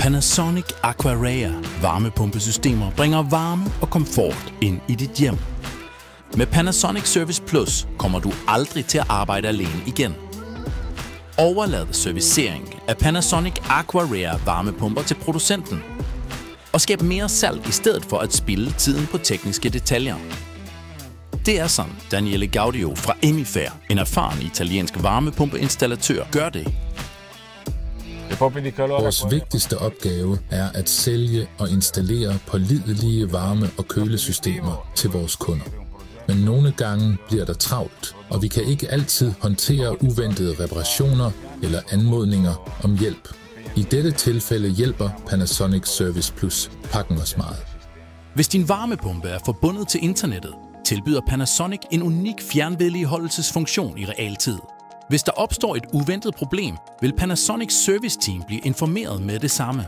Panasonic Aquarea varmepumpesystemer bringer varme og komfort ind i dit hjem. Med Panasonic Service Plus kommer du aldrig til at arbejde alene igen. Overlad servicering af Panasonic Aquarea varmepumper til producenten. Og skab mere salg i stedet for at spilde tiden på tekniske detaljer. Det er sådan Daniele Gaudio fra Emifair, en erfaren italiensk varmepumpeinstallatør, gør det. Vores vigtigste opgave er at sælge og installere pålidelige varme- og kølesystemer til vores kunder. Men nogle gange bliver der travlt, og vi kan ikke altid håndtere uventede reparationer eller anmodninger om hjælp. I dette tilfælde hjælper Panasonic Service Plus pakken os meget. Hvis din varmepumpe er forbundet til internettet, tilbyder Panasonic en unik fjernvedligeholdelsesfunktion i realtid. Hvis der opstår et uventet problem, vil Panasonic Service Team blive informeret med det samme.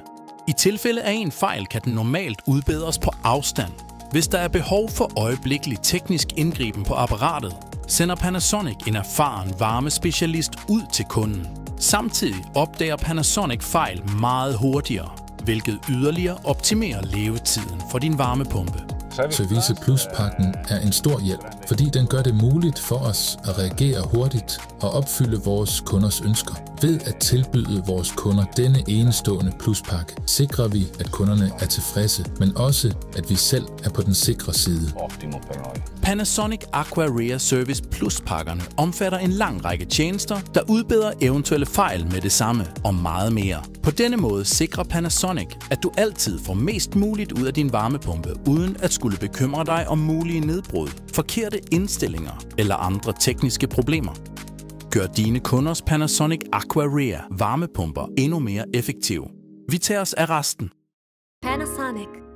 I tilfælde af en fejl kan den normalt udbedres på afstand. Hvis der er behov for øjeblikkelig teknisk indgriben på apparatet, sender Panasonic en erfaren varmespecialist ud til kunden. Samtidig opdager Panasonic fejl meget hurtigere, hvilket yderligere optimerer levetiden for din varmepumpe. Service Plus-pakken er en stor hjælp, fordi den gør det muligt for os at reagere hurtigt og opfylde vores kunders ønsker. Ved at tilbyde vores kunder denne enestående pluspakke, sikrer vi, at kunderne er tilfredse, men også, at vi selv er på den sikre side. Panasonic Aquarea Service Plus-pakkerne omfatter en lang række tjenester, der udbedrer eventuelle fejl med det samme og meget mere. På denne måde sikrer Panasonic, at du altid får mest muligt ud af din varmepumpe, uden at skulle bekymre dig om mulige nedbrud, forkerte indstillinger eller andre tekniske problemer. Gør dine kunders Panasonic Aquarea varmepumper endnu mere effektive. Vi tager os af resten. Panasonic.